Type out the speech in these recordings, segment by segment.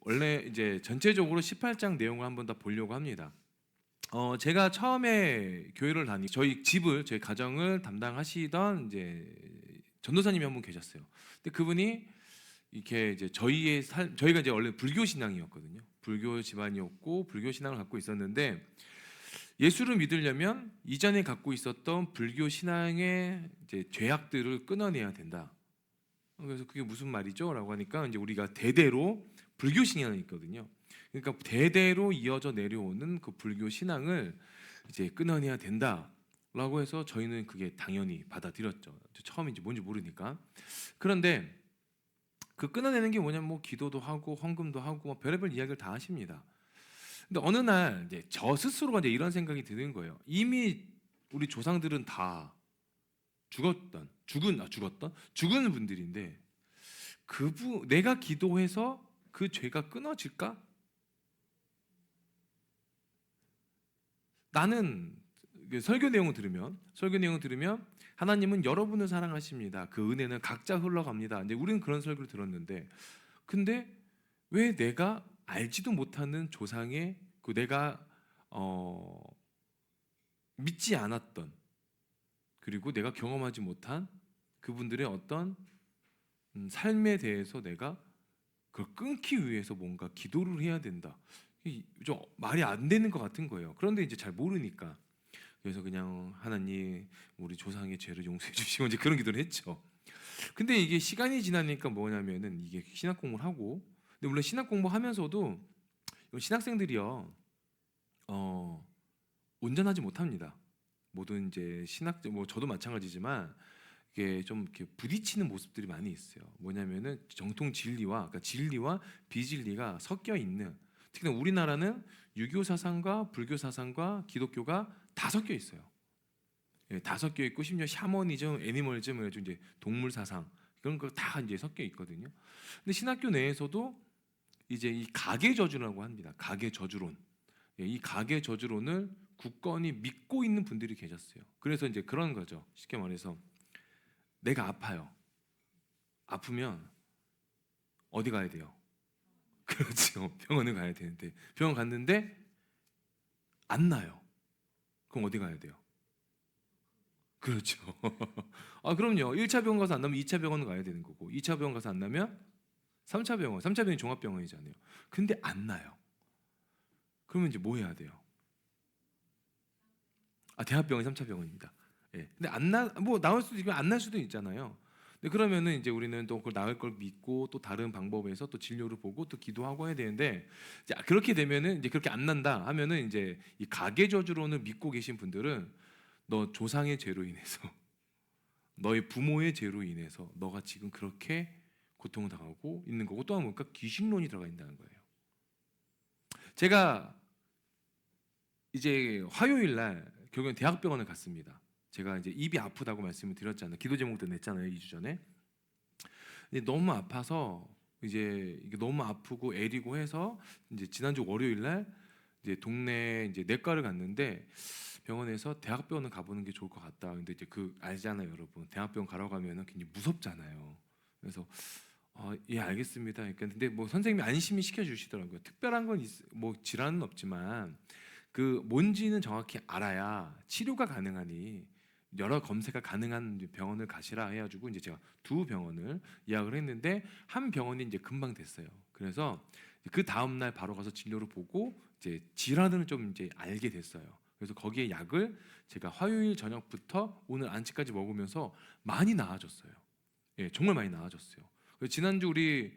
원래 이제 전체적으로 18장 내용을 한번 더 보려고 합니다. 제가 처음에 교회를 저희 집을, 저희 가정을 담당하시던 이제 전도사님이 한 분 계셨어요. 근데 그분이 이렇게 이제 저희가 이제 원래 불교 신앙이었거든요. 불교 집안이었고 불교 신앙을 갖고 있었는데 예수를 믿으려면 이전에 갖고 있었던 불교 신앙의 이제 죄악들을 끊어내야 된다. 그래서 그게 무슨 말이죠? 라고 하니까 이제 우리가 대대로 불교 신앙이 있거든요. 그러니까 대대로 이어져 내려오는 그 불교 신앙을 이제 끊어내야 된다라고 해서 저희는 그게 당연히 받아들였죠. 처음에 이제 뭔지 모르니까. 그런데 그 끊어내는 게 뭐냐면 뭐 기도도 하고 헌금도 하고 뭐 별의별 이야기를 다 하십니다. 근데 어느 날 이제 저 스스로가 이제 이런 생각이 드는 거예요. 이미 우리 조상들은 다 죽은 분들인데 내가 기도해서 그 죄가 끊어질까? 나는 설교 내용을 들으면 하나님은 여러분을 사랑하십니다. 그 은혜는 각자 흘러갑니다. 이제 우리는 그런 설교를 들었는데, 근데 왜 내가 알지도 못하는 조상의 내가 믿지 않았던, 그리고 내가 경험하지 못한 그분들의 어떤 삶에 대해서 내가 그걸 끊기 위해서 뭔가 기도를 해야 된다. 좀 말이 안 되는 것 같은 거예요. 그런데 이제 잘 모르니까 그래서 그냥 하나님 우리 조상의 죄를 용서해 주시고 이제 그런 기도를 했죠. 근데 이게 시간이 지나니까 뭐냐면은 이게 신학 공부를 하고, 근데 물론 신학 공부하면서도 신학생들이요 온전하지 못합니다. 모든 이제 뭐 저도 마찬가지지만 이게 좀 이렇게 부딪히는 모습들이 많이 있어요. 뭐냐면은 정통 그러니까 진리와 비진리가 섞여 있는, 특히나 우리나라는 유교 사상과 불교 사상과 기독교가 다 섞여 있어요. 예, 다 섞여 있고 심지어 샤머니즘, 애니멀즘, 그래서 이제 동물 사상 그런 거 다 이제 섞여 있거든요. 근데 신학교 내에서도 이제 이 가계 저주라고 합니다. 가계 저주론. 예, 이 가계 저주론을 굳건히 믿고 있는 분들이 계셨어요. 그래서 이제 그런 거죠. 쉽게 말해서 내가 아파요. 아프면 어디 가야 돼요? 그렇죠. 병원을 가야 되는데 병원 갔는데 안 나요. 그럼 어디 가야 돼요? 그렇죠. 그럼요. 1차 병원 가서 안 나면 2차 병원 가야 되는 거고, 2차 병원 가서 안 나면 3차 병원, 3차 병원이 종합병원이잖아요. 근데 안 나요. 그러면 이제 뭐 해야 돼요? 대합병원이 3차 병원입니다. 예. 근데 뭐 나올 수도 있고 안 날 수도 있잖아요. 근데 그러면은 이제 우리는 또 그걸 나을 걸 믿고 또 다른 방법에서 또 진료를 보고 또 기도하고 해야 되는데, 이제 그렇게 되면은 이제 그렇게 안 난다 하면은 이제 이 가계 저주론을 믿고 계신 분들은 너 조상의 죄로 인해서 너의 부모의 죄로 인해서 너가 지금 그렇게 고통을 당하고 있는 거고, 또 하나 보니까 귀신론이 들어가 있다는 거예요. 제가 이제 화요일 날 결국엔 대학병원을 갔습니다. 제가 이제 입이 아프다고 말씀을 드렸잖아요. 기도 제목도 냈잖아요, 2주 전에. 근데 너무 아파서 이제 이게 너무 아프고 애리고 해서 이제 지난주 월요일 날 이제 동네 이제 내과를 갔는데, 병원에서 대학병원을 가보는 게 좋을 것 같다. 근데 이제 알잖아요, 여러분. 대학병원 가러 가면은 굉장히 무섭잖아요. 그래서 예, 알겠습니다. 그러니까 근데 뭐 선생님이 안심이 시켜주시더라고요. 특별한 건 뭐 질환은 없지만 그 뭔지는 정확히 알아야 치료가 가능하니 여러 검사가 가능한 병원을 가시라 해가지고 이제 제가 두 병원을 예약을 했는데, 한 병원이 이제 금방 됐어요. 그래서 그 다음 날 바로 가서 진료를 보고 이제 질환을 좀 이제 알게 됐어요. 그래서 거기에 약을 제가 화요일 저녁부터 오늘 안치까지 먹으면서 많이 나아졌어요. 예, 정말 많이 나아졌어요. 지난주 우리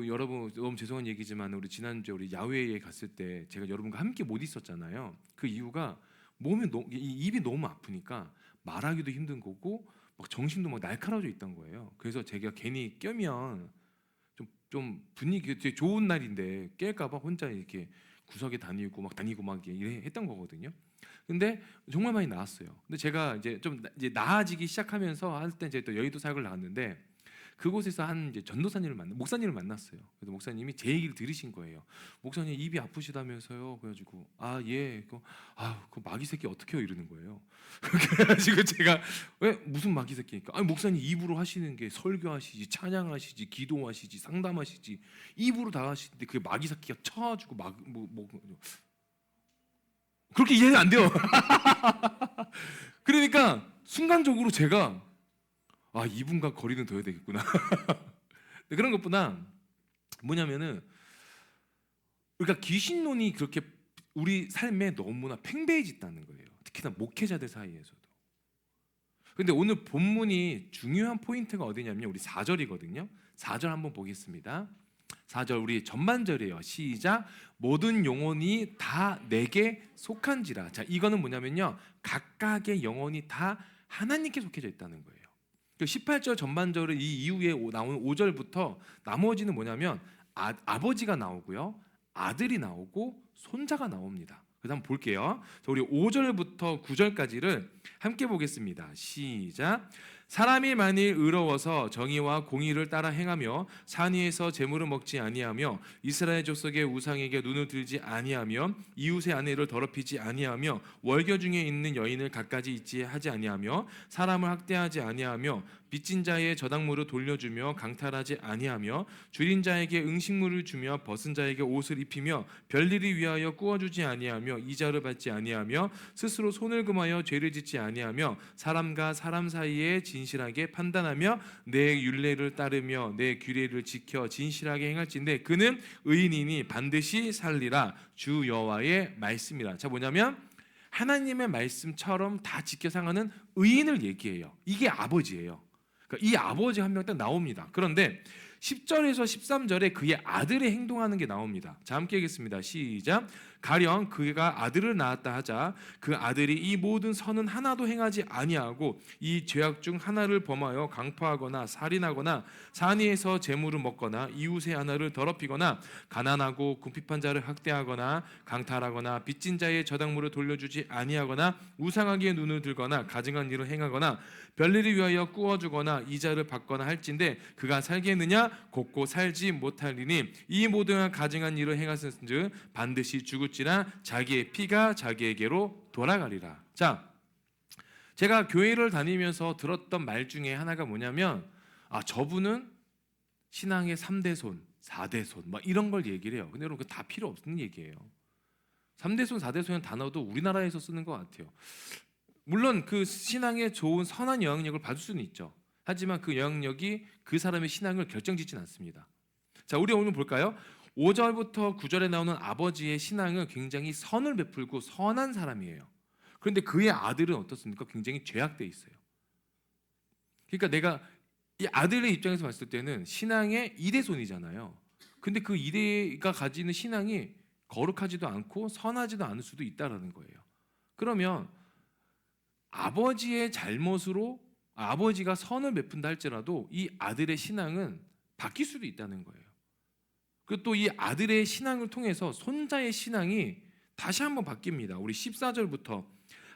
여러분 너무 죄송한 얘기지만 우리 지난주에 우리 야외에 갔을 때 제가 여러분과 함께 못 있었잖아요. 그 이유가 이 입이 너무 아프니까 말하기도 힘든 거고 막 정신도 막 날카로워져 있던 거예요. 그래서 제가 괜히 껴면 좀 분위기 되게 좋은 날인데 깰까봐 혼자 이렇게 구석에 다니고 막 이래 했던 거거든요. 근데 정말 많이 나았어요. 근데 제가 이제 좀 이제 나아지기 시작하면서 할 때 이제 또 여의도 사역을 나갔는데, 그곳에서 한 이제 전도사님을 목사님을 만났어요. 그래서 목사님이 제 얘기를 들으신 거예요. 목사님 입이 아프시다면서요. 그래가지고 아 예, 그 마귀 새끼 어떻게 해요 이러는 거예요. 그래가지고 제가 왜 무슨 마귀 새끼니까 아니 목사님 입으로 하시는 게 설교하시지 찬양하시지 기도하시지 상담하시지 입으로 다 하시는데 그게 마귀 새끼가 쳐가지고 그렇게 이해가 안 돼요. 그러니까 순간적으로 제가 아 이분과 거리는 둬야 되겠구나. 그런 것보다 뭐냐면은 그러니까 귀신론이 그렇게 우리 삶에 너무나 팽배해졌다는 거예요. 특히나 목회자들 사이에서도. 근데 오늘 본문이 중요한 포인트가 어디냐면 우리 4절이거든요. 4절 한번 보겠습니다. 4절 우리 전반절이에요. 시작. 모든 영혼이 다 내게 속한지라. 자, 이거는 뭐냐면요. 각각의 영혼이 다 하나님께 속해져 있다는 거예요. 18절 전반절은 이 이후에 나오는 5절부터 나머지는 뭐냐면 아버지가 나오고요. 아들이 나오고 손자가 나옵니다. 그래서 한번 볼게요. 자, 우리 5절부터 9절까지를 함께 보겠습니다. 시작. 사람이 만일 의로워서 정의와 공의를 따라 행하며 산 위에서 재물을 먹지 아니하며 이스라엘 족속의 우상에게 눈을 들지 아니하며 이웃의 아내를 더럽히지 아니하며 월교 중에 있는 여인을 갖가지 있지 하지 아니하며 사람을 학대하지 아니하며 빚진 자의 저당물을 돌려주며 강탈하지 아니하며 줄인 자에게 음식물을 주며 벗은 자에게 옷을 입히며 별일을 위하여 꾸어주지 아니하며 이자를 받지 아니하며 스스로 손을 금하여 죄를 짓지 아니하며 사람과 사람 사이에 진실하게 판단하며 내 율례를 따르며 내 규례를 지켜 진실하게 행할진대 그는 의인이니 반드시 살리라. 주 여호와의 말씀이라. 자, 뭐냐면 하나님의 말씀처럼 다 지켜 상하는 의인을 얘기해요. 이게 아버지예요. 그러니까 이 아버지 한 명 딱 나옵니다. 그런데 10절에서 13절에 그의 아들이 행동하는 게 나옵니다. 자, 함께 하겠습니다. 시작. 가령 그가 아들을 낳았다 하자 그 아들이 이 모든 선은 하나도 행하지 아니하고 이 죄악 중 하나를 범하여 강포하거나 살인하거나 산 위에서 재물을 먹거나 이웃의 하나를 더럽히거나 가난하고 궁핍한 자를 학대하거나 강탈하거나 빚진 자의 저당물을 돌려주지 아니하거나 우상하게 눈을 들거나 가증한 일을 행하거나 별일을 위하여 꾸어주거나 이자를 받거나 할진대 그가 살겠느냐? 곱고 살지 못하리니 이 모든 가증한 일을 행하였은즉 반드시 죽을지라 자기의 피가 자기에게로 돌아가리라. 자, 제가 교회를 다니면서 들었던 말 중에 하나가 뭐냐면 저분은 신앙의 3대 손, 4대 손 막 이런 걸 얘기를 해요. 근데 여러분 그거 다 필요 없는 얘기예요. 3대 손, 4대 손이라는 단어도 우리나라에서 쓰는 것 같아요. 물론 그 신앙에 좋은 선한 영향력을 받을 수는 있죠. 하지만 그 영향력이 그 사람의 신앙을 결정짓지는 않습니다. 자, 우리 오늘 볼까요? 5절부터 9절에 나오는 아버지의 신앙은 굉장히 선을 베풀고 선한 사람이에요. 그런데 그의 아들은 어떻습니까? 굉장히 죄악돼 있어요. 그러니까 내가 이 아들의 입장에서 봤을 때는 신앙의 이대손이잖아요. 근데 그 이대가 가지는 신앙이 거룩하지도 않고 선하지도 않을 수도 있다라는 거예요. 그러면 아버지의 잘못으로 아버지가 선을 베푼다 할지라도 이 아들의 신앙은 바뀔 수도 있다는 거예요. 그리고 또 이 아들의 신앙을 통해서 손자의 신앙이 다시 한번 바뀝니다. 우리 14절부터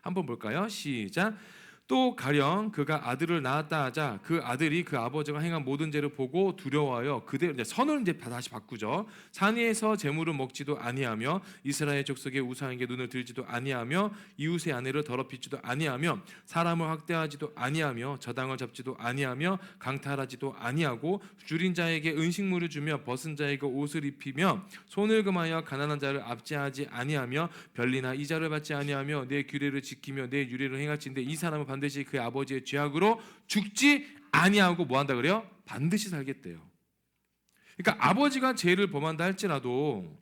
한번 볼까요? 시작. 또 가령 그가 아들을 낳았다 하자 그 아들이 그 아버지가 행한 모든 죄를 보고 두려워하여 그대로 이제 선을 이제 다시 바꾸죠. 산 위에서 재물을 먹지도 아니하며 이스라엘 족속의 우상에게 눈을 들지도 아니하며 이웃의 아내를 더럽히지도 아니하며 사람을 학대하지도 아니하며 저당을 잡지도 아니하며 강탈하지도 아니하고 줄인 자에게 음식물을 주며 벗은 자에게 옷을 입히며 손을 금하여 가난한 자를 압제하지 아니하며 별리나 이자를 받지 아니하며 내 규례를 지키며 내 유례를 행할진대 이 사람은 반드시 그의 아버지의 죄악으로 죽지 아니하고 뭐 한다 그래요? 반드시 살겠대요. 그러니까 아버지가 죄를 범한다 할지라도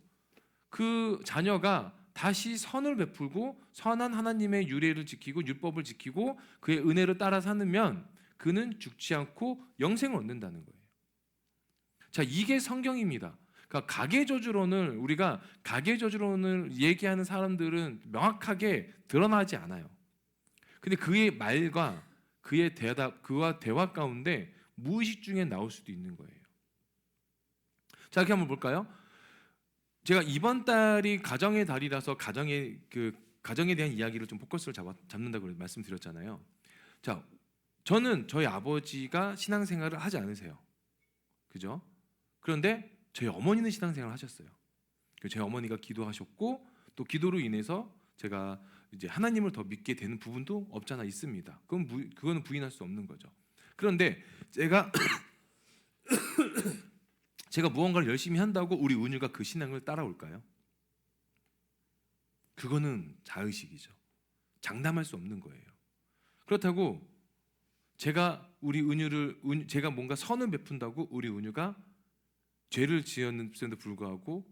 그 자녀가 다시 선을 베풀고 선한 하나님의 유례를 지키고 율법을 지키고 그의 은혜를 따라 사면 그는 죽지 않고 영생을 얻는다는 거예요. 자, 이게 성경입니다. 그러니까 가계저주론을 우리가 가계저주론을 얘기하는 사람들은 명확하게 드러나지 않아요. 근데 그의 말과 그의 대답, 그와 대화 가운데 무의식 중에 나올 수도 있는 거예요. 자, 이렇게 한번 볼까요? 제가 이번 달이 가정의 달이라서 가정에 대한 이야기를 좀 포커스를 잡는다고 말씀드렸잖아요. 자, 저는 저희 아버지가 신앙생활을 하지 않으세요. 그죠? 그런데 저희 어머니는 신앙생활을 하셨어요. 저희 어머니가 기도하셨고 또 기도로 인해서 제가 이제 하나님을 더 믿게 되는 부분도 없잖아 있습니다. 그거는 부인할 수 없는 거죠. 그런데 제가 무언가를 열심히 한다고 우리 은유가 그 신앙을 따라올까요? 그거는 자의식이죠. 장담할 수 없는 거예요. 그렇다고 제가 제가 뭔가 선을 베푼다고 우리 은유가 죄를 지었는데도 불구하고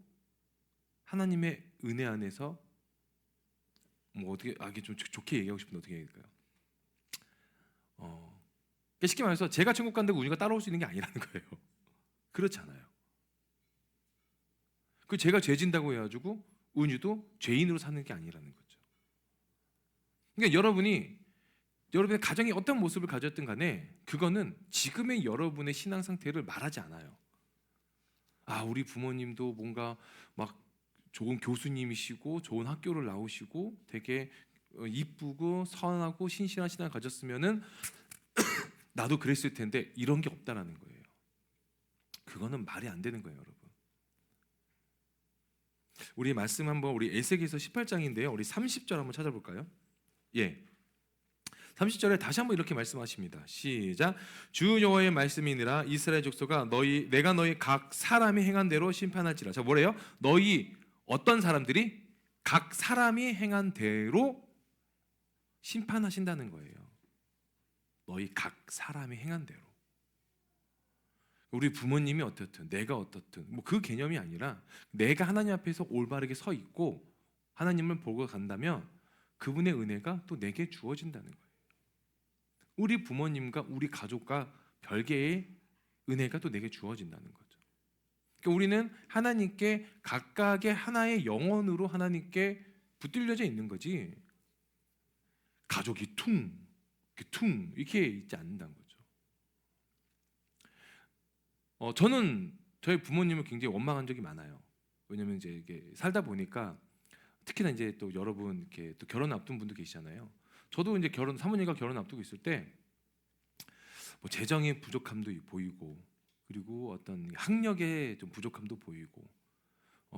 하나님의 은혜 안에서 뭐 어떻게 이게 좀 좋게 얘기하고 싶은데 어떻게 얘기할까요? 그러니까 쉽게 말해서 제가 천국 간다고 은유가 따라올 수 있는 게 아니라는 거예요. 그렇지 않아요. 그 제가 죄 진다고 해가지고 은유도 죄인으로 사는 게 아니라는 거죠. 그러니까 여러분의 가정이 어떤 모습을 가졌든 간에 그거는 지금의 여러분의 신앙 상태를 말하지 않아요. 우리 부모님도 뭔가 막 좋은 교수님이시고 좋은 학교를 나오시고 되게 이쁘고 선하고 신실한 신앙을 가졌으면은 나도 그랬을 텐데 이런 게 없다라는 거예요. 그거는 말이 안 되는 거예요, 여러분. 우리 말씀 한번 우리 에스겔서 18장인데요. 우리 30절 한번 찾아볼까요? 예. 30절에 다시 한번 이렇게 말씀하십니다. 시작. 주 여호와의 말씀이니라 이스라엘 족속아 내가 너희 각 사람이 행한 대로 심판할지라. 자, 뭐래요? 너희 어떤 사람들이 각 사람이 행한 대로 심판하신다는 거예요. 너희 각 사람이 행한 대로. 우리 부모님이 어떻든 내가 어떻든 뭐 그 개념이 아니라 내가 하나님 앞에서 올바르게 서 있고 하나님을 보고 간다면 그분의 은혜가 또 내게 주어진다는 거예요. 우리 부모님과 우리 가족과 별개의 은혜가 또 내게 주어진다는 거죠. 그러니까 우리는 하나님께 각각의 하나의 영혼으로 하나님께 붙들려져 있는 거지 가족이 퉁 이렇게 있지 않는다는 거죠. 저는 저희 부모님을 굉장히 원망한 적이 많아요. 왜냐면 이제 이게 살다 보니까 특히나 이제 또 여러분 이렇게 또 결혼 앞둔 분도 계시잖아요. 저도 이제 사모님과 결혼 앞두고 있을 때 뭐 재정의 부족함도 보이고 그리고 어떤 학력의 좀 부족함도 보이고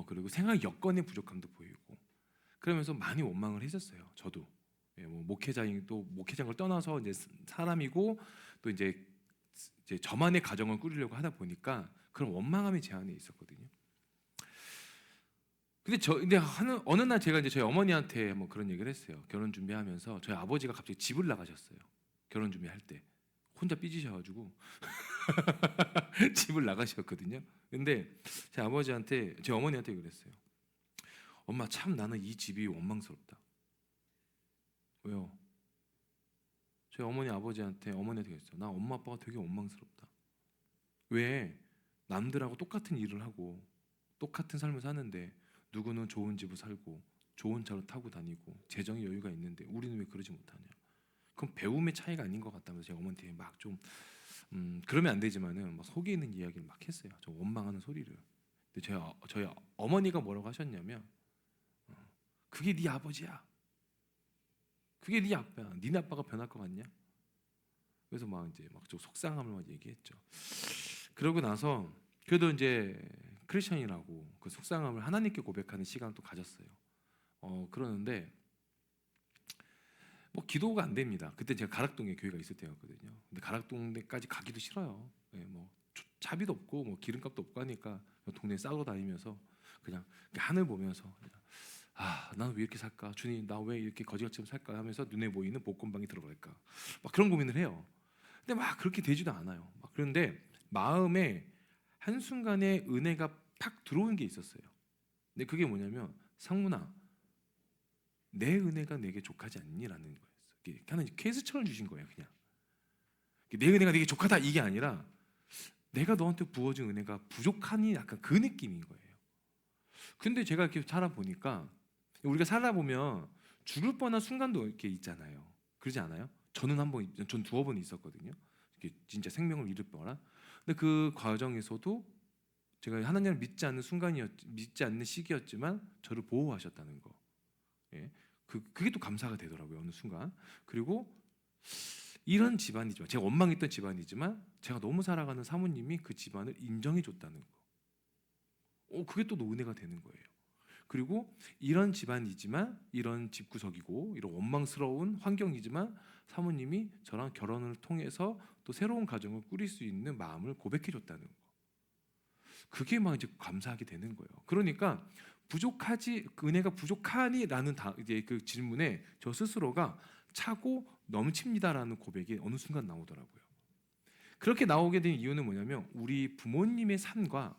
그리고 생활 여건의 부족함도 보이고 그러면서 많이 원망을 했었어요. 저도 뭐 목회장을 떠나서 이제 사람이고 또 이제 저만의 가정을 꾸리려고 하다 보니까 그런 원망함이 제 안에 있었거든요. 근데 어느 날 제가 이제 저희 어머니한테 뭐 그런 얘기를 했어요. 결혼 준비하면서 저희 아버지가 갑자기 집을 나가셨어요. 결혼 준비할 때 혼자 삐지셔가지고 집을 나가셨거든요. 근데 제 어머니한테 그랬어요. 엄마 참 나는 이 집이 원망스럽다. 왜요? 저희 어머니한테 그랬어요. 나 엄마 아빠가 되게 원망스럽다. 왜 남들하고 똑같은 일을 하고 똑같은 삶을 사는데 누구는 좋은 집을 살고 좋은 차를 타고 다니고 재정의 여유가 있는데 우리는 왜 그러지 못하냐? 그럼 배움의 차이가 아닌 것 같다면서 제가 어머니한테 막 좀 그러면 안 되지만은 막 속에 있는 이야기를 막 했어요. 저 원망하는 소리를. 근데 저희 어머니가 뭐라고 하셨냐면 그게 네 아버지야. 그게 네 아빠야. 니네 아빠가 변할 것 같냐? 그래서 막 이제 막 좀 속상함을 막 얘기했죠. 그러고 나서 그래도 이제 크리스천이라고 그 속상함을 하나님께 고백하는 시간을 또 가졌어요. 그러는데 뭐 기도가 안 됩니다. 그때 제가 가락동에 교회가 있을 때였거든요. 근데 가락동까지 가기도 싫어요. 뭐 차비도 없고 뭐 기름값도 없고 하니까 동네 싸고 다니면서 그냥 하늘 보면서 나는 왜 이렇게 살까? 주님 나 왜 이렇게 거지같이 살까? 하면서 눈에 보이는 복권방에 들어갈까? 막 그런 고민을 해요. 근데 막 그렇게 되지도 않아요. 막 그런데 마음에 한순간에 은혜가 팍 들어오는 게 있었어요. 근데 그게 뭐냐면 상문아 내 은혜가 내게 족하지 않니라는 거였어요. 하나님 퀘스천을 주신 거예요. 그냥 내 은혜가 내게 족하다 이게 아니라 내가 너한테 부어준 은혜가 부족하니 약간 그 느낌인 거예요. 근데 제가 이렇게 살아보니까 우리가 살아보면 죽을 뻔한 순간도 이렇게 있잖아요. 그러지 않아요? 전 두어 번 있었거든요. 이렇게 진짜 생명을 잃을 뻔한. 근데 그 과정에서도 제가 하나님을 믿지 않는 시기였지만 저를 보호하셨다는 거. 예. 그게 또 감사가 되더라고요. 어느 순간. 그리고 이런 집안이지만, 제가 원망했던 집안이지만 제가 너무 사랑하는 사모님이 그 집안을 인정해 줬다는 거. 그게 또 은혜가 되는 거예요. 그리고 이런 집안이지만, 이런 집구석이고 이런 원망스러운 환경이지만 사모님이 저랑 결혼을 통해서 또 새로운 가정을 꾸릴 수 있는 마음을 고백해 줬다는 거. 그게 막 이제 감사하게 되는 거예요. 그러니까 부족하지, 그 은혜가 부족하니라는 이제 그 질문에 저 스스로가 차고 넘칩니다라는 고백이 어느 순간 나오더라고요. 그렇게 나오게 된 이유는 뭐냐면, 우리 부모님의 삶과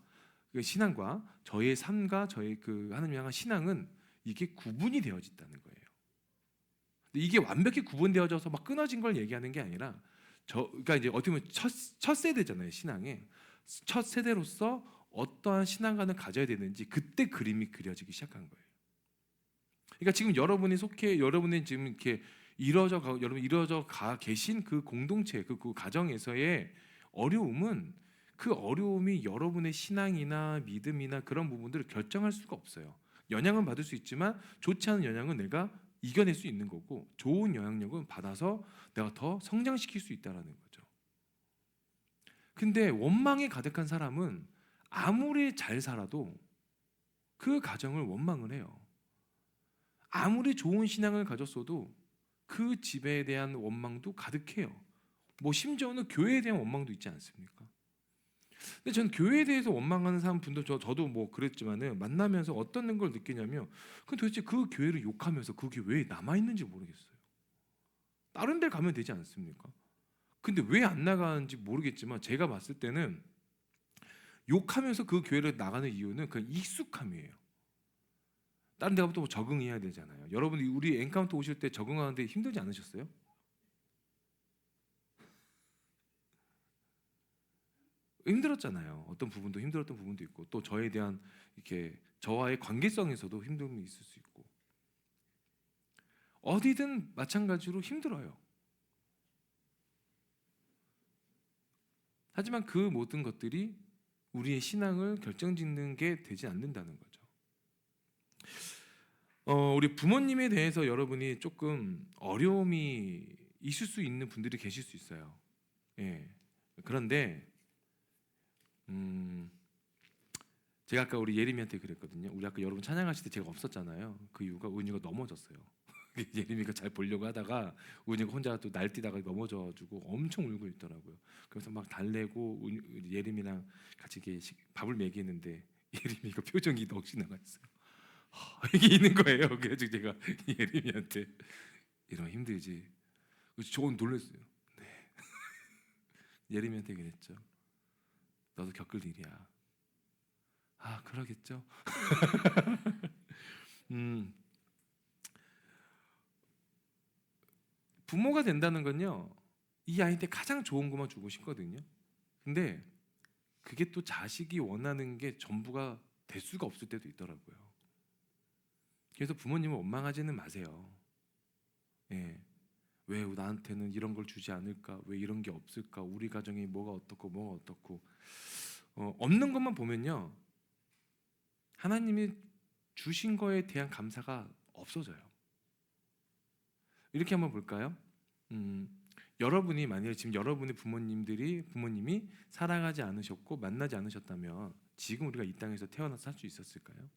그 신앙과 저의 삶과 저의 그 하나님 향한 신앙은 이게 구분이 되어진다는 거예요. 이게 완벽히 구분되어져서 막 끊어진 걸 얘기하는 게 아니라, 그러니까 이제 어떻게 보면 첫 세대잖아요. 신앙의 첫 세대로서 어떠한 신앙관을 가져야 되는지 그때 그림이 그려지기 시작한 거예요. 그러니까 지금 여러분이 지금 이렇게 여러분 이루어져 가 계신 그 공동체, 그 가정에서의 어려움은, 그 어려움이 여러분의 신앙이나 믿음이나 그런 부분들을 결정할 수가 없어요. 영향은 받을 수 있지만 좋지 않은 영향은 내가 이겨낼 수 있는 거고, 좋은 영향력은 받아서 내가 더 성장시킬 수 있다라는 거죠. 근데 원망에 가득한 사람은 아무리 잘 살아도 그 가정을 원망을 해요. 아무리 좋은 신앙을 가졌어도 그 집에 대한 원망도 가득해요. 뭐 심지어는 교회에 대한 원망도 있지 않습니까? 근데 전 교회에 대해서 원망하는 사람 분들, 저도 뭐 그랬지만은 만나면서 어떤 걸 느끼냐면, 그 도대체 그 교회를 욕하면서 그게 왜 남아 있는지 모르겠어요. 다른 데 가면 되지 않습니까? 근데 왜 안 나가는지 모르겠지만 제가 봤을 때는 욕하면서 그 교회를 나가는 이유는 그 익숙함이에요. 다른 데 가면 또 적응해야 되잖아요. 여러분, 우리 엔카운터 오실 때 적응하는데 힘들지 않으셨어요? 힘들었잖아요. 어떤 부분도 힘들었던 부분도 있고, 또 저에 대한 이렇게 저와의 관계성에서도 힘듦이 있을 수 있고, 어디든 마찬가지로 힘들어요. 하지만 그 모든 것들이 우리의 신앙을 결정짓는 게 되지 않는다는 거죠. 우리 부모님에 대해서 여러분이 조금 어려움이 있을 수 있는 분들이 계실 수 있어요. 예. 그런데 제가 아까 우리 예림이한테 그랬거든요. 우리 아까 여러분 찬양하실 때 제가 없었잖아요. 그 이유가 은유가 넘어졌어요. 예림이가 잘 보려고 하다가 은유가 혼자 또 날뛰다가 넘어져가지고 엄청 울고 있더라고요. 그래서 막 달래고 예림이랑 같이 이렇게 밥을 먹이는데 예림이가 표정이 넋이 나가 있어요. 이게 있는 거예요. 그래서 제가 예림이한테 이러면 힘들지. 저는 놀랐어요. 네. 예림이한테 그랬죠. 너도 겪을 일이야. 아, 그러겠죠. 음, 부모가 된다는 건요, 이 아이한테 가장 좋은 것만 주고 싶거든요. 근데 그게 또 자식이 원하는 게 전부가 될 수가 없을 때도 있더라고요. 그래서 부모님을 원망하지는 마세요. 예. 왜 나한테는 이런 걸 주지 않을까? 왜 이런 게 없을까? 우리 가정이 뭐가 어떻고 없는 것만 보면요, 하나님이 주신 거에 대한 감사가 없어져요. 이렇게 한번 볼까요? 여러분이 만약에 지금 여러분의 부모님이 사랑하지 않으셨고 만나지 않으셨다면 지금 우리가 이 땅에서 태어나서 살 수 있었을까요?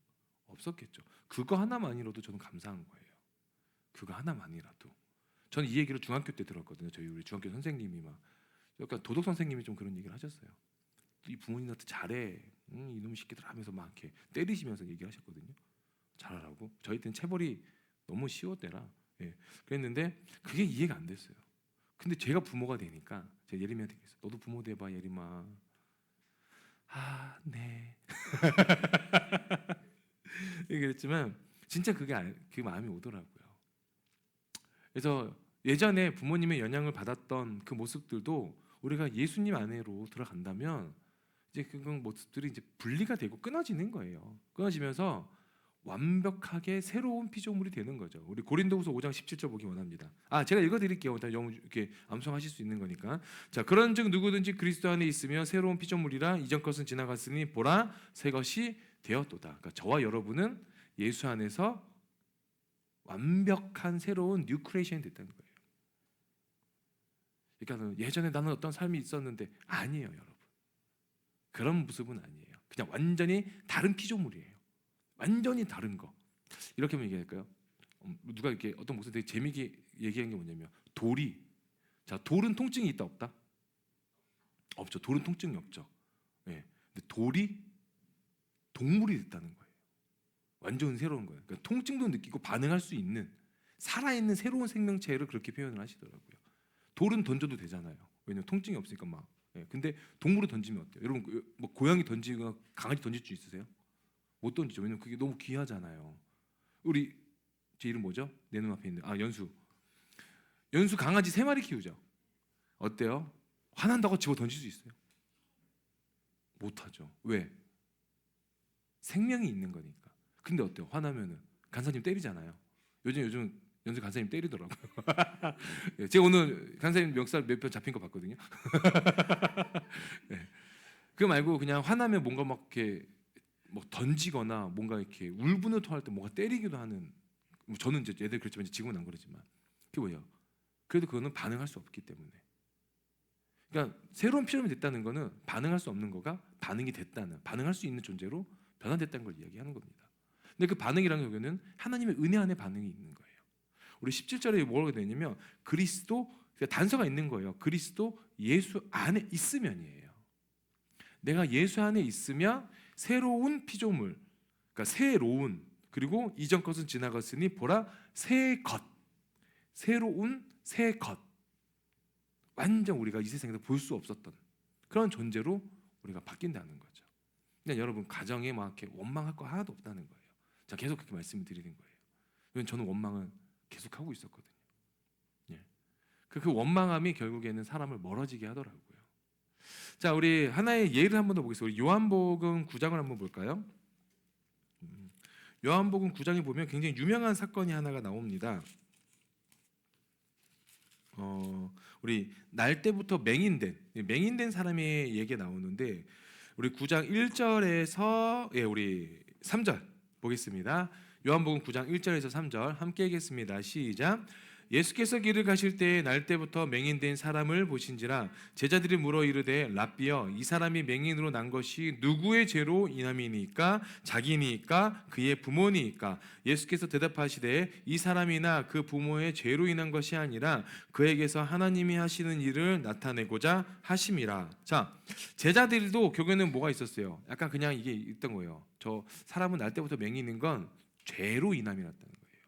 없었겠죠. 그거 하나만이라도 저는 감사한 거예요. 그거 하나만이라도. 저는 이 얘기를 중학교 때 들었거든요. 저희 우리 중학교 선생님이 막, 그러니까 도덕 선생님이 좀 그런 얘기를 하셨어요. 이 부모님한테 잘해, 이놈의 새끼들 하면서 막 이렇게 때리시면서 얘기하셨거든요. 잘하라고. 저희 때는 체벌이 너무 쉬웠대라. 예. 그랬는데 그게 이해가 안 됐어요. 근데 제가 부모가 되니까 제가 예림이한테 그랬어요. 너도 부모 돼봐, 예림아. 아, 네. 그랬지만 진짜 그 마음이 오더라고요. 그래서 예전에 부모님의 영향을 받았던 그 모습들도 우리가 예수님 안으로 들어간다면 이제 그런 모습들이 이제 분리가 되고 끊어지는 거예요. 끊어지면서 완벽하게 새로운 피조물이 되는 거죠. 우리 고린도후서 5장 17절 보기 원합니다. 제가 읽어드릴게요. 이렇게 암송하실 수 있는 거니까. 자, 그런즉 누구든지 그리스도 안에 있으며 새로운 피조물이라 이전 것은 지나갔으니 보라 새 것이 되었도다. 그러니까 저와 여러분은 예수 안에서 완벽한 새로운 뉴 크리에이션이 됐다는 거예요. 그러니까 예전에 나는 어떤 삶이 있었는데 아니에요, 여러분. 그런 모습은 아니에요. 그냥 완전히 다른 피조물이에요. 완전히 다른 거. 이렇게 하면 얘기할까요? 누가 이렇게 어떤 목사 되게 재미있게 얘기한 게 뭐냐면 자, 돌은 통증이 있다 없다? 없죠. 돌은 통증이 없죠. 예. 근데 돌이 동물이 됐다는 거예요. 완전 새로운 거예요. 그러니까 통증도 느끼고 반응할 수 있는 살아있는 새로운 생명체를 그렇게 표현을 하시더라고요. 돌은 던져도 되잖아요. 왜냐면 통증이 없으니까 막. 예. 근데 동물을 던지면 어때요? 여러분 뭐 고양이 던지거나 강아지 던질 수 있으세요? 못 던지죠. 왜냐면 그게 너무 귀하잖아요. 우리 제 이름 뭐죠? 내 눈앞에 있는 연수. 연수 강아지 3마리 키우죠. 어때요? 화난다고 집어 던질 수 있어요? 못하죠. 왜? 생명이 있는 거니까. 근데 어때요? 화나면은 간사님 때리잖아요. 요즘 연수 간사님 때리더라고요. 예, 제가 오늘 간사님 멱살 몇 편 잡힌 거 봤거든요. 네. 그거 말고 그냥 화나면 뭔가 막 이렇게 뭐 던지거나 뭔가 이렇게 울분을 토할 때 뭔가 때리기도 하는. 저는 이제 애들 그렇지만 지금은 안 그러지만 그게 뭐예요? 그래도 그거는 반응할 수 없기 때문에. 그러니까 새로운 피조물이 됐다는 거는 반응할 수 없는 거가 반응이 됐다는, 반응할 수 있는 존재로 변화됐다는 걸 이야기하는 겁니다. 근데 그 반응이라는 경우는 하나님의 은혜 안에 반응이 있는 거예요. 우리 17절에 뭐라고 되냐면 그리스도, 그러니까 단서가 있는 거예요. 그리스도 예수 안에 있으면이에요. 내가 예수 안에 있으면 새로운 피조물, 그러니까 새로운, 그리고 이전 것은 지나갔으니 보라 새 것, 새로운 새 것, 완전 우리가 이 세상에서 볼 수 없었던 그런 존재로 우리가 바뀐다는 거죠. 그냥 여러분 가정에 막 이렇게 원망할 거 하나도 없다는 거예요. 제가 계속 그렇게 말씀을 드리는 거예요. 왜냐면 저는 원망은 계속 하고 있었거든요. 예. 그 원망함이 결국에는 사람을 멀어지게 하더라고요. 자, 우리 하나의 예를 한번 더 보겠습니다. 우리 요한복음 9장을 한번 볼까요? 요한복음 9장에 보면 굉장히 유명한 사건이 하나가 나옵니다. 우리 날 때부터 맹인된 사람의 얘기가 나오는데 우리 9장 1절에서 우리 3절 보겠습니다. 요한복음 9장 1절에서 3절 함께 읽겠습니다. 시작. 예수께서 길을 가실 때에 날 때부터 맹인된 사람을 보신지라 제자들이 물어 이르되 랍비여 이 사람이 맹인으로 난 것이 누구의 죄로 인함이니까 자기니까 그의 부모니까 예수께서 대답하시되 이 사람이나 그 부모의 죄로 인한 것이 아니라 그에게서 하나님이 하시는 일을 나타내고자 하심이라. 자, 제자들도 교회는 뭐가 있었어요? 약간 그냥 이게 있던 거예요. 저 사람은 날 때부터 맹인인 건 죄로 인함이었다는 거예요.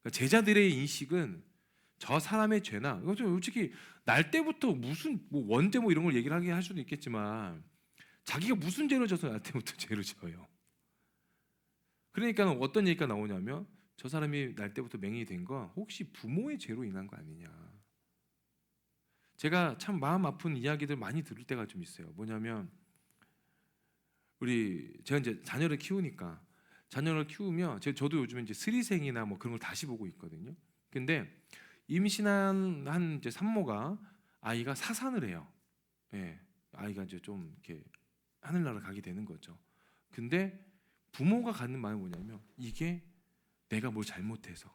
그러니까 제자들의 인식은 저 사람의 죄나, 이거 좀 솔직히 날 때부터 무슨 뭐 원죄 뭐 이런 걸 얘기를 하게 할 수도 있겠지만 자기가 무슨 죄를 져서 날 때부터 죄를 져요. 그러니까 어떤 얘기가 나오냐면 저 사람이 날 때부터 맹인이 된 건 혹시 부모의 죄로 인한 거 아니냐. 제가 참 마음 아픈 이야기들 많이 들을 때가 좀 있어요. 뭐냐면 제가 이제 자녀를 키우니까 자녀를 키우면 저도 요즘에 이제 스리생이나 뭐 그런 걸 다시 보고 있거든요. 근데 임신한 한 이제 산모가 아이가 사산을 해요. 예, 아이가 이제 좀 이렇게 하늘나라 가게 되는 거죠. 근데 부모가 갖는 마음이 뭐냐면 이게 내가 뭘 잘못해서,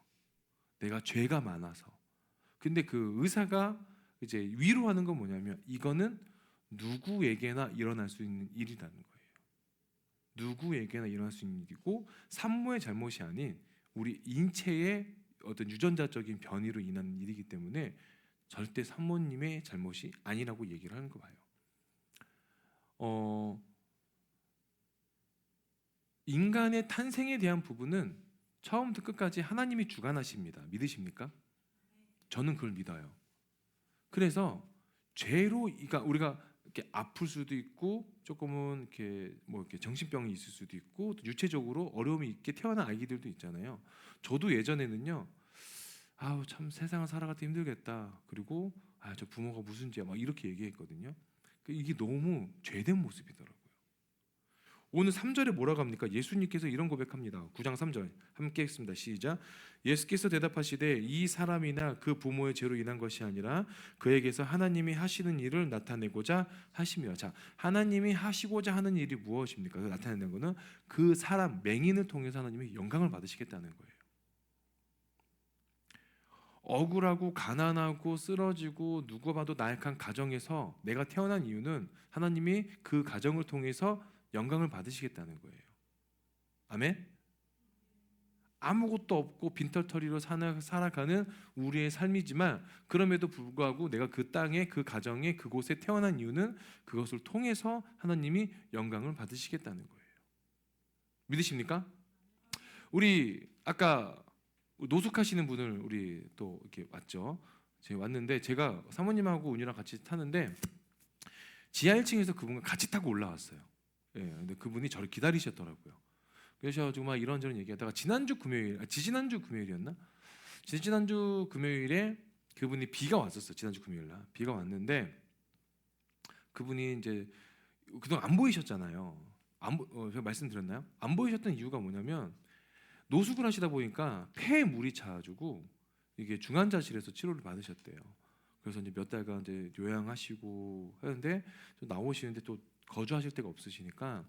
내가 죄가 많아서. 근데 그 의사가 이제 위로하는 건 뭐냐면 이거는 누구에게나 일어날 수 있는 일이라는 거예요. 누구에게나 일어날 수 있는 일이고 산모의 잘못이 아닌 우리 인체의 어떤 유전자적인 변이로 인한 일이기 때문에 절대 산모님의 잘못이 아니라고 얘기를 하는 거 봐요. 인간의 탄생에 대한 부분은 처음부터 끝까지 하나님이 주관하십니다. 믿으십니까? 저는 그걸 믿어요. 그래서 죄로, 그러니까 우리가 이렇게 아플 수도 있고 조금은 이렇게 뭐 이렇게 정신병이 있을 수도 있고 또 유체적으로 어려움이 있게 태어난 아기들도 있잖아요. 저도 예전에는요, 아우 참 세상을 살아가기 힘들겠다. 그리고 저 부모가 무슨 죄야 막 이렇게 얘기했거든요. 이게 너무 죄된 모습이더라고요. 오늘 3절에 뭐라고 합니까? 예수님께서 이런 고백합니다. 9장 3절 함께 읽습니다. 시작. 예수께서 대답하시되 이 사람이나 그 부모의 죄로 인한 것이 아니라 그에게서 하나님이 하시는 일을 나타내고자 하시며. 자, 하나님이 하시고자 하는 일이 무엇입니까? 그 나타내는 것은 그 사람 맹인을 통해서 하나님이 영광을 받으시겠다는 거예요. 억울하고 가난하고 쓰러지고 누가 봐도 나약한 가정에서 내가 태어난 이유는 하나님이 그 가정을 통해서 영광을 받으시겠다는 거예요. 아멘. 아무것도 없고 빈털터리로 살아가는 우리의 삶이지만 그럼에도 불구하고 내가 그 땅에 그 가정에 그곳에 태어난 이유는 그것을 통해서 하나님이 영광을 받으시겠다는 거예요. 믿으십니까? 우리 아까 노숙하시는 분을 우리 또 이렇게 왔죠. 제가 왔는데 제가 사모님하고 운이랑 같이 타는데 지하 1층에서 그분과 같이 타고 올라왔어요. 예, 근데 그분이 저를 기다리셨더라고요. 그래서 막 이런저런 얘기하다가 지지난주 금요일이었나? 지난주 금요일에 그분이 비가 왔었어요. 지난주 금요일 날 비가 왔는데 그분이 이제 그동안 안 보이셨잖아요. 제가 말씀드렸나요? 안 보이셨던 이유가 뭐냐면 노숙을 하시다 보니까 폐에 물이 차가지고 이게 중환자실에서 치료를 받으셨대요. 그래서 이제 몇 달간 이제 요양하시고 하는데 좀 나오시는데 또 거주하실 데가 없으시니까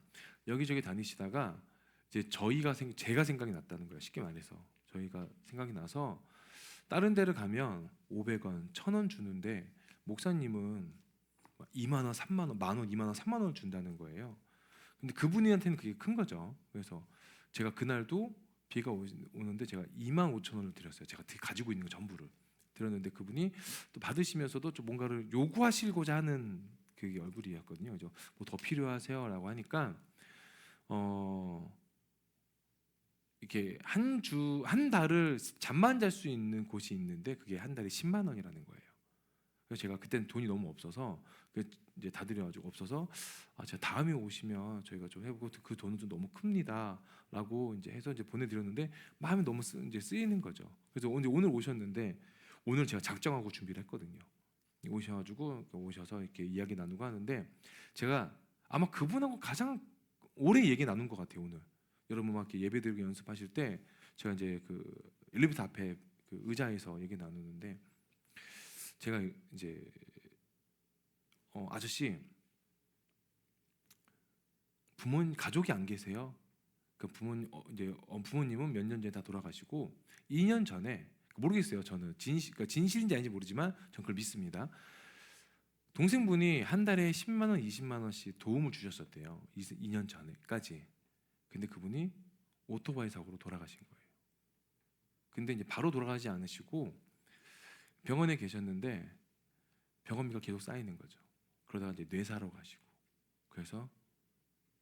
여기저기 다니시다가 이제 제가 생각이 났다는 거예요. 쉽게 말해서 저희가 생각이 나서 다른 데를 가면 500원, 1,000원 주는데 목사님은 2만 원, 3만 원, 만 원, 2만 원, 3만 원을 준다는 거예요. 근데 그분한테는 그게 큰 거죠. 그래서 제가 그날도 비가 오는데 제가 2만 5천 원을 드렸어요. 제가 가지고 있는 거 전부를 드렸는데 그분이 또 받으시면서도 좀 뭔가를 요구하시고자 하는 그 얼굴이었거든요. 그죠? 뭐 더 필요하세요라고 하니까 이렇게 한 달을 잠만 잘 수 있는 곳이 있는데 그게 한 달에 10만 원이라는 거예요. 그래서 제가 그때는 돈이 너무 없어서 이제 다 드려가지고 없어서 제가 다음에 오시면 저희가 좀 해보고 그 돈은 좀 너무 큽니다라고 이제 해서 이제 보내드렸는데 마음이 너무 이제 쓰이는 거죠. 그래서 오늘 오셨는데 오늘 제가 작정하고 준비를 했거든요. 오셔서 이렇게 이야기 나누고 하는데 제가 아마 그분하고 가장 오래 얘기 나눈 것 같아요. 오늘 여러분 막 이렇게 예배드리고 연습하실 때 제가 이제 그 엘리베이터 앞에 그 의자에서 얘기 나누는데 제가 이제 아저씨 가족이 안 계세요. 그 부모님은 몇 년 전에 다 돌아가시고 2년 전에 모르겠어요. 저는 진실인지 아닌지 모르지만 전 그걸 믿습니다. 동생분이 한 달에 10만 원, 20만 원씩 도움을 주셨었대요. 2년 전에까지. 근데 그분이 오토바이 사고로 돌아가신 거예요. 근데 이제 바로 돌아가지 않으시고 병원에 계셨는데 병원비가 계속 쌓이는 거죠. 그러다가 이제 뇌사로 가시고 그래서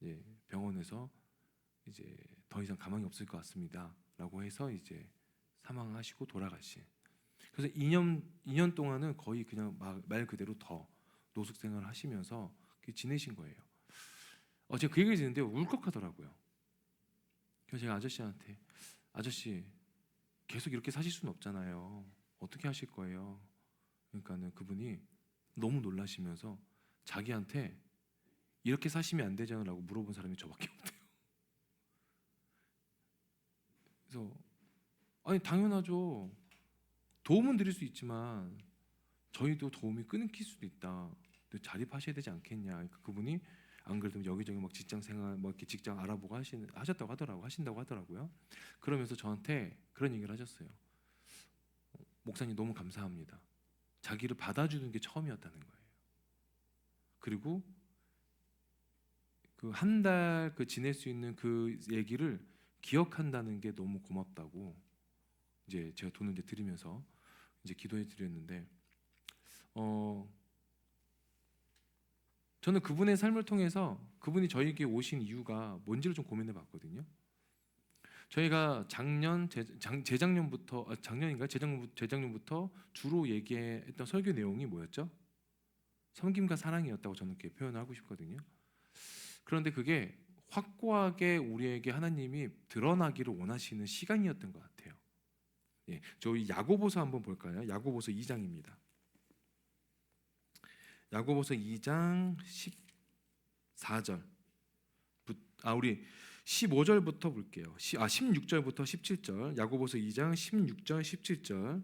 이제 병원에서 이제 더 이상 가망이 없을 것 같습니다라고 해서 이제 사망하시고 돌아가신. 그래서 2년 동안은 거의 그냥 말 그대로 더 노숙 생활을 하시면서 지내신 거예요. 제가 그 얘기를 듣는데 울컥하더라고요. 그래서 제가 아저씨한테 아저씨 계속 이렇게 사실 수는 없잖아요. 어떻게 하실 거예요? 그러니까는 그분이 너무 놀라시면서 자기한테 이렇게 사시면 안 되잖아라고 물어본 사람이 저밖에 없대요. 그래서 아니 당연하죠. 도움은 드릴 수 있지만 저희도 도움이 끊길 수도 있다. 자립하셔야 되지 않겠냐. 그러니까 그분이 안 그래도 여기저기 막 직장 생활 뭐 이렇게 직장 알아보고 하신다고 하더라고요. 그러면서 저한테 그런 얘기를 하셨어요. 목사님 너무 감사합니다. 자기를 받아주는 게 처음이었다는 거예요. 그리고 그 한 달 지낼 수 있는 그 얘기를 기억한다는 게 너무 고맙다고 이제 제가 돈을 이제 드리면서 이제 기도해 드렸는데 저는 그분의 삶을 통해서 그분이 저에게 오신 이유가 뭔지를 좀 고민해 봤거든요. 저희가 재작년부터 주로 얘기했던 설교 내용이 뭐였죠? 섬김과 사랑이었다고 저는 이렇게 표현을 하고 싶거든요. 그런데 그게 확고하게 우리에게 하나님이 드러나기를 원하시는 시간이었던 것 같아요. 예, 저희 야고보서 한번 볼까요? 야고보서 2장입니다. 야고보서 2장 14절. 우리 15절부터 볼게요. 16절부터 17절. 야고보서 2장 16절, 17절.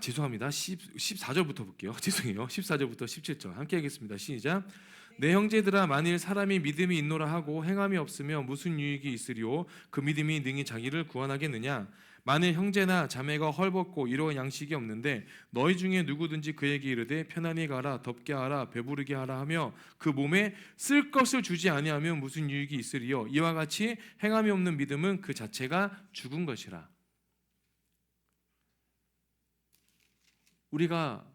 죄송합니다. 14절부터 볼게요. 죄송해요. 14절부터 17절. 함께 하겠습니다. 시작. 내 형제들아 만일 사람이 믿음이 있노라 하고 행함이 없으며 무슨 유익이 있으리요? 그 믿음이 능히 자기를 구원하겠느냐? 만일 형제나 자매가 헐벗고 이러한 양식이 없는데 너희 중에 누구든지 그에게 이르되 편안히 가라 덥게 하라 배부르게 하라 하며 그 몸에 쓸 것을 주지 아니하면 무슨 유익이 있으리요. 이와 같이 행함이 없는 믿음은 그 자체가 죽은 것이라. 우리가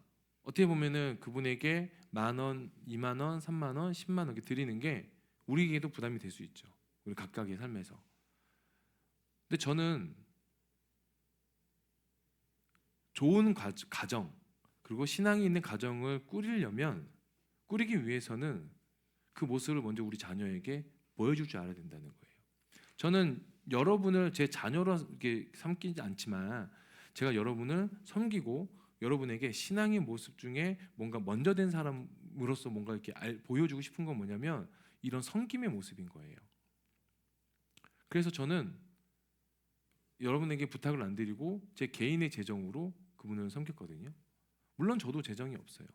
어떻게 보면은 그분에게 10,000원, 20,000원, 30,000원, 10만 원 이렇게 드리는 게 우리에게도 부담이 될 수 있죠. 우리 각각의 삶에서. 근데 저는 좋은 가정 그리고 신앙이 있는 가정을 꾸리기 위해서는 그 모습을 먼저 우리 자녀에게 보여줄 줄 알아야 된다는 거예요. 저는 여러분을 제 자녀로 이렇게 삼기지 않지만 제가 여러분을 섬기고 여러분에게 신앙의 모습 중에 뭔가 먼저 된 사람으로서 뭔가 이렇게 보여주고 싶은 건 뭐냐면 이런 섬김의 모습인 거예요. 그래서 저는 여러분에게 부탁을 안 드리고 제 개인의 재정으로 그분을 섬겼거든요. 물론 저도 재정이 없어요.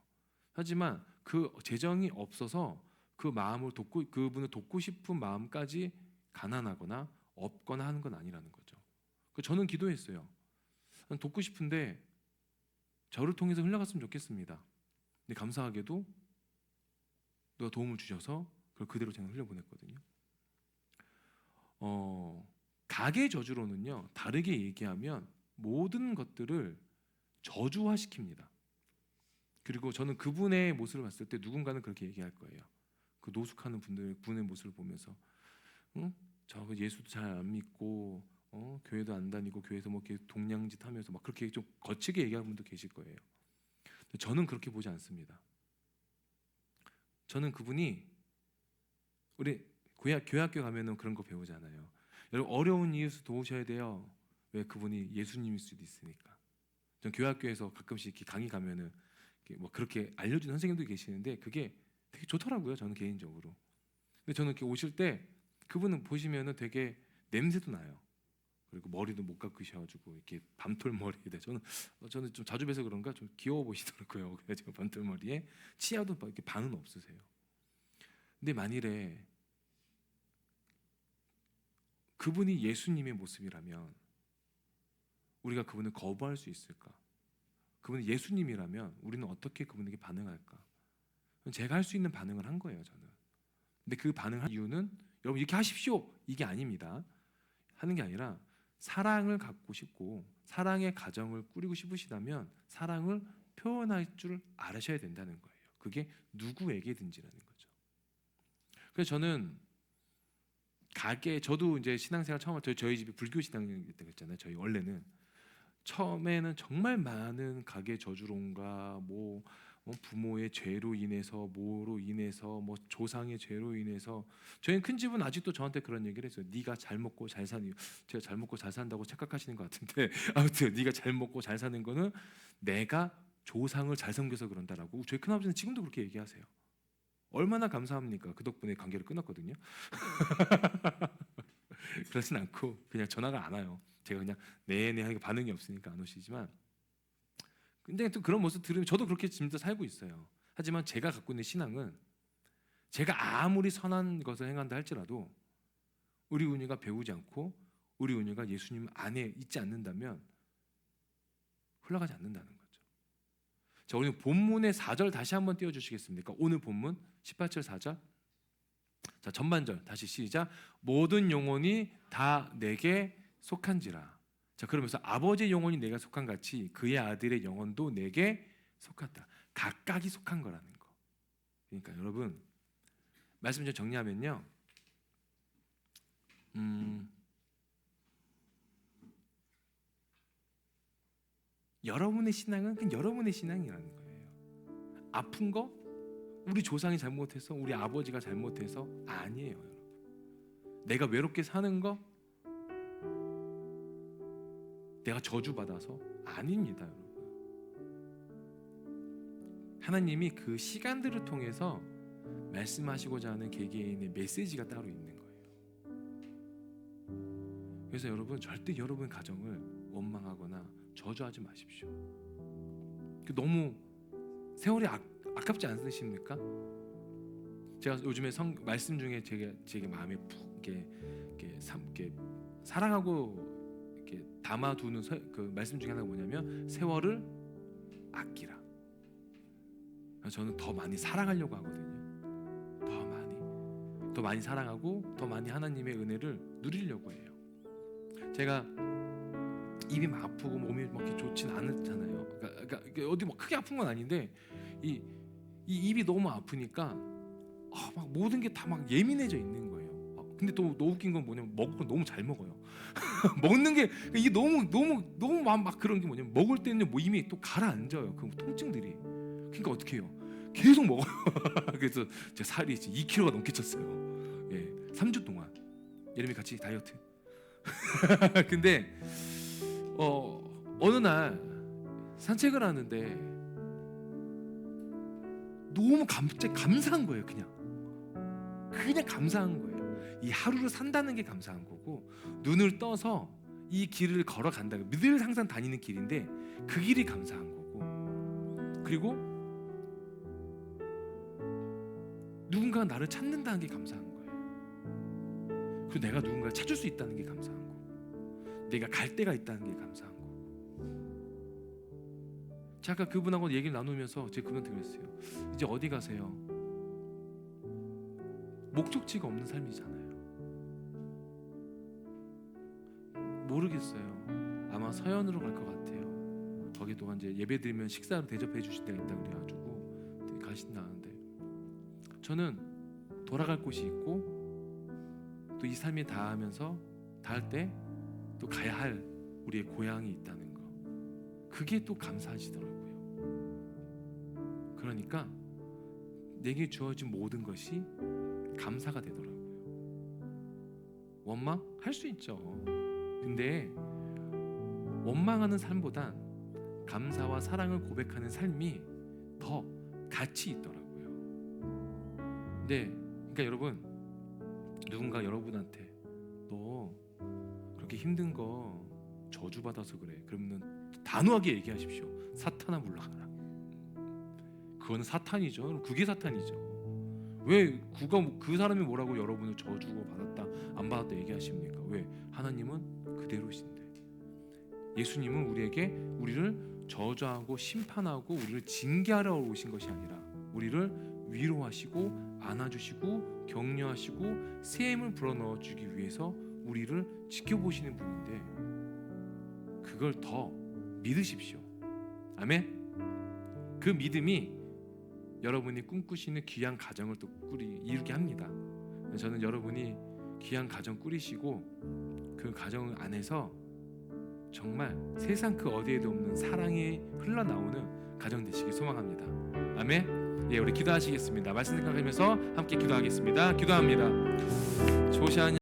하지만 그 재정이 없어서 그 마음을 그분을 돕고 싶은 마음까지 가난하거나 없거나 하는 건 아니라는 거죠. 저는 기도했어요. 돕고 싶은데 저를 통해서 흘러갔으면 좋겠습니다. 근데 감사하게도 누가 도움을 주셔서 그걸 그대로 제가 흘려보냈거든요. 가계 저주로는요, 다르게 얘기하면 모든 것들을 저주화시킵니다. 그리고 저는 그분의 모습을 봤을 때 누군가는 그렇게 얘기할 거예요. 그 노숙하는 분의 모습을 보면서, 응? 저 예수도 잘 안 믿고, 교회도 안 다니고 교회에서 뭐 이렇게 동냥짓 하면서 막 그렇게 좀 거칠게 얘기하는 분도 계실 거예요. 근데 저는 그렇게 보지 않습니다. 저는 그분이 우리 교회학교 가면은 그런 거 배우잖아요. 여러분 어려운 이웃을 도우셔야 돼요. 왜? 그분이 예수님일 수도 있으니까. 전 교회학교에서 가끔씩 이렇게 강의 가면은 뭐 그렇게 알려주는 선생님도 계시는데 그게 되게 좋더라고요. 저는 개인적으로. 근데 저는 이렇게 오실 때 그분은 보시면은 되게 냄새도 나요. 그리고 머리도 못 깎으셔가지고 이렇게 밤톨 머리에 저는 좀 자주 뵈서 그런가 좀 귀여워 보시더라고요. 그래서 밤톨 머리에 치아도 이렇게 반은 없으세요. 근데 만일에 그분이 예수님의 모습이라면 우리가 그분을 거부할 수 있을까? 그분이 예수님이라면 우리는 어떻게 그분에게 반응할까? 제가 할 수 있는 반응을 한 거예요, 저는. 근데 그 반응한 이유는 여러분 이렇게 하십시오 이게 아닙니다. 하는 게 아니라 사랑을 갖고 싶고 사랑의 가정을 꾸리고 싶으시다면 사랑을 표현할 줄 알으셔야 된다는 거예요. 그게 누구에게든지라는 거죠. 그래서 저는 저도 이제 신앙생활 처음 저희 집이 불교 신앙이었다고 했잖아요. 저희 원래는 처음에는 정말 많은 가계 저주론과 뭐 부모의 죄로 인해서 뭐로 인해서 뭐 조상의 죄로 인해서 저희 큰 집은 아직도 저한테 그런 얘기를 했어요. 네가 잘 먹고 잘 사니 제가 잘 먹고 잘 산다고 착각하시는 것 같은데 아무튼 네가 잘 먹고 잘 사는 거는 내가 조상을 잘 섬겨서 그런다라고 저희 큰아버지는 지금도 그렇게 얘기하세요. 얼마나 감사합니까? 그 덕분에 관계를 끊었거든요. 그렇진 않고 그냥 전화가 안 와요. 제가 그냥 네네 하니까 반응이 없으니까 안 오시지만 근데 또 그런 모습 들으면 저도 그렇게 지금도 살고 있어요. 하지만 제가 갖고 있는 신앙은 제가 아무리 선한 것을 행한다 할지라도 우리 은유가 배우지 않고 우리 은유가 예수님 안에 있지 않는다면 흘러가지 않는다는 거죠. 자, 오늘 본문의 4절 다시 한번 띄워주시겠습니까? 오늘 본문 18절 4절. 자, 전반절 다시 시작. 모든 영혼이 다 내게 속한지라. 자, 그러면서 아버지의 영혼이 내가 속한 같이 그의 아들의 영혼도 내게 속았다. 각각이 속한 거라는 거. 그러니까 여러분 말씀 좀 정리하면요. 여러분의 신앙은 그냥 여러분의 신앙이라는 거예요. 아픈 거 우리 조상이 잘못해서 우리 아버지가 잘못해서 아니에요, 여러분. 내가 외롭게 사는 거 내가 저주받아서 아닙니다, 여러분. 하나님이 그 시간들을 통해서 말씀하시고자 하는 개개인의 메시지가 따로 있는 거예요. 그래서 여러분 절대 여러분 가정을 원망하거나 저주하지 마십시오. 너무 세월이 아깝지 않으십니까? 제가 요즘에 말씀 중에 제게 마음에 푹 이렇게 사랑하고 이렇게 담아두는 그 말씀 중에 하나가 뭐냐면 세월을 아끼라. 저는 더 많이 사랑하려고 하거든요. 더 많이 사랑하고 더 많이 하나님의 은혜를 누리려고 해요. 제가 입이 막 아프고 몸이 막 이렇게 좋진 않잖아요. 그러니까 어디 막 크게 아픈 건 아닌데 이 입이 너무 아프니까 막 모든 게 다 막 예민해져 있는 거예요. 근데 또 웃긴 건 뭐냐면 먹을 건 너무 잘 먹어요. 먹는 게 이게 너무 막 그런 게 뭐냐면 먹을 때는 뭐 이미 또 가라앉아요. 그 통증들이. 그러니까 어떻게 해요? 계속 먹어요. 그래서 제가 살이 2kg가 넘게 쪘어요. 예, 3주 동안. 예림이 같이 다이어트. 근데 어느 날 산책을 하는데 너무 감사한 거예요. 그냥 감사한 거예요. 이 하루를 산다는 게 감사한 거고, 눈을 떠서 이 길을 걸어간다. 늘 항상 다니는 길인데 그 길이 감사한 거고, 그리고 누군가가 나를 찾는다는 게 감사한 거예요. 그리고 내가 누군가를 찾을 수 있다는 게 감사한 거고, 내가 갈 데가 있다는 게 감사한 거고. 제가 아까 그분하고 얘기를 나누면서 제가 그분한테 그랬어요. 이제 어디 가세요? 목적지가 없는 삶이잖아요. 모르겠어요. 아마 서현으로 갈 것 같아요. 거기도 이제 예배 드리면 식사로 대접해 주실 때가 있다 그래가지고 가신다는데, 저는 돌아갈 곳이 있고 또 이 삶이 닿을 때 또 가야 할 우리의 고향이 있다는 거, 그게 또 감사하시더라고요. 그러니까 내게 주어진 모든 것이 감사가 되더라고요. 원망할 수 있죠. 근데 원망하는 삶보단 감사와 사랑을 고백하는 삶이 더 가치 있더라고요. 네, 그러니까 여러분, 누군가 여러분한테 너 그렇게 힘든 거 저주받아서 그래, 그러면 단호하게 얘기하십시오. 사탄아 물러가라. 그건 사탄이죠. 그게 사탄이죠. 왜 그 사람이 뭐라고 여러분을 저주고 받았다 안 받았다 얘기하십니까? 왜? 하나님은 그대로신데. 예수님은 우리를 저주하고 심판하고 우리를 징계하러 오신 것이 아니라 우리를 위로하시고 안아주시고 격려하시고 새 힘을 불어넣어주기 위해서 우리를 지켜보시는 분인데, 그걸 더 믿으십시오. 아멘. 그 믿음이 여러분이 꿈꾸시는 귀한 가정을 또 이루게 합니다. 저는 여러분이 귀한 가정 꾸리시고 그 가정 안에서 정말 세상 그 어디에도 없는 사랑이 흘러나오는 가정 되시길 소망합니다. 아멘. 예, 우리 기도하시겠습니다. 말씀 생각하면서 함께 기도하겠습니다. 기도합니다. 조시아님